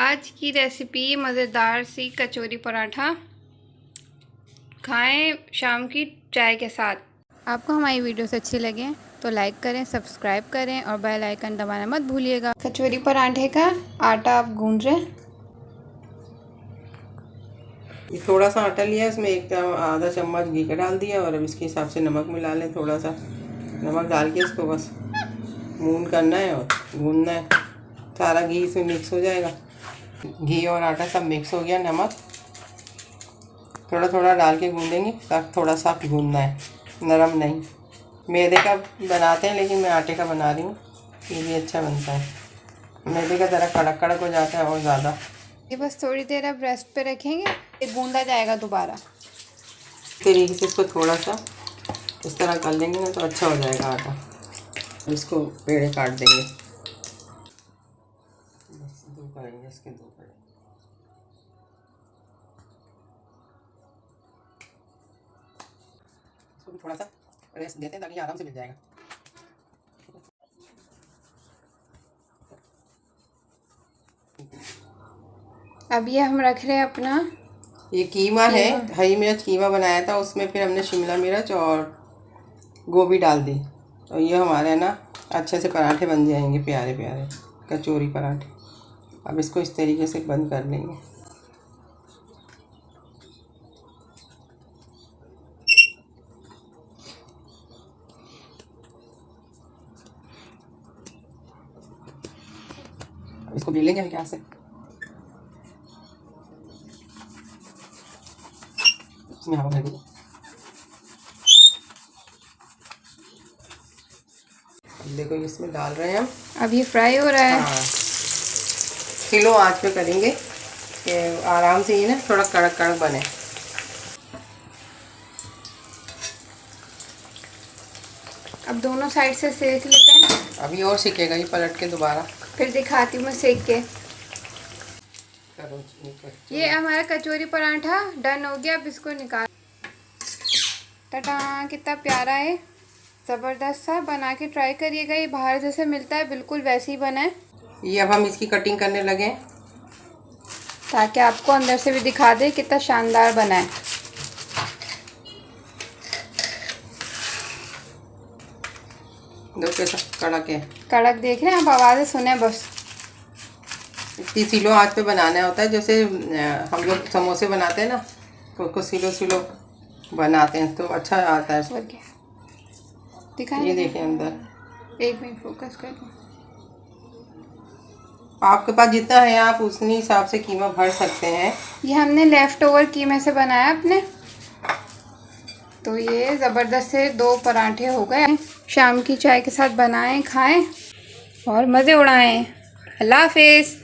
आज की रेसिपी मज़ेदार सी कचौरी पराठा खाएं शाम की चाय के साथ। आपको हमारी वीडियोस अच्छी लगे तो लाइक करें, सब्सक्राइब करें और बेल आइकन दबाना मत भूलिएगा। कचौरी पराठे का आटा आप गूंद रहे हैं। ये थोड़ा सा आटा लिया, इसमें आधा चम्मच घी का डाल दिया और अब इसके हिसाब से नमक मिला लें। थोड़ा सा नमक डाल के इसको बस मून करना है और गूंदना है। सारा घी इसमें मिक्स हो जाएगा। घी और आटा सब मिक्स हो गया। नमक थोड़ा थोड़ा डाल के गूंदेंगे, ताकि थोड़ा सा गूंदना है, नरम नहीं। मैदे का बनाते हैं लेकिन मैं आटे का बना रही हूँ, ये भी अच्छा बनता है। मैदे का ज़रा कड़क कड़क हो जाता है और ज़्यादा। ये बस थोड़ी देर अब रेस्ट पे रखेंगे, ये गूंदा जाएगा दोबारा। इस तरीके से इसको थोड़ा सा इस तरह कर लेंगे ना तो अच्छा हो जाएगा आटा। इसको पेड़े काट देंगे, बस दो करेंगे, इसके दो करेंगे। इसको भी थोड़ा सा रेस्ट देते हैं ताकि आराम से मिल जाएगा। अब ये हम रख रहे हैं अपना ये कीमा है, हरी मिर्च कीमा बनाया था, उसमें फिर हमने शिमला मिर्च और गोभी डाल दी। तो ये हमारे ना अच्छे से पराठे बन जाएंगे, प्यारे प्यारे कचौरी पराठे। अब इसको इस तरीके से बंद कर लेंगे। अब इसको बेलेंगे हम गैस से। इसमें हवा भर देंगे। देखो इसमें डाल रहे हैं हम। अब ये फ्राई हो रहा है। हाँ, किलो आंच पे करेंगे कि आराम से ये ना थोड़ा कड़क कड़क बने। अब दोनों साइड से सेक लेते हैं। अभी और सीखेगा ये, पलट के दोबारा फिर दिखाती हूँ मैं सेक के। करो। ये हमारा कचौरी पराठा डन हो गया। अब इसको निकाल। टाटा, कितना प्यारा है, ज़बरदस्त सा। बना के ट्राई करिएगा, ये बाहर जैसे मिलता है बिल्कुल वैसे ही बना है। ये अब हम इसकी कटिंग करने लगे ताकि आपको अंदर से भी दिखा दे कितना शानदार बना है। दो कैसा कड़क है। कड़क देख रहे हैं आप, आवाज़ें सुने बस। इतनी सिलो आँच पे बनाना होता है, जैसे हम लोग समोसे बनाते हैं ना, तो सिलो सिलो बनाते हैं तो अच्छा आता है। दिखाएं, ये देखिए अंदर। एक मिनट फोकस कर दो। आपके पास जितना है आप उतनी हिसाब से कीमा भर सकते हैं। ये हमने लेफ़्ट ओवर कीमे से बनाया अपने। तो ये ज़बरदस्त से 2 पराठे हो गए। शाम की चाय के साथ बनाएं, खाएं और मज़े उड़ाएं। अल्लाह हाफिज़।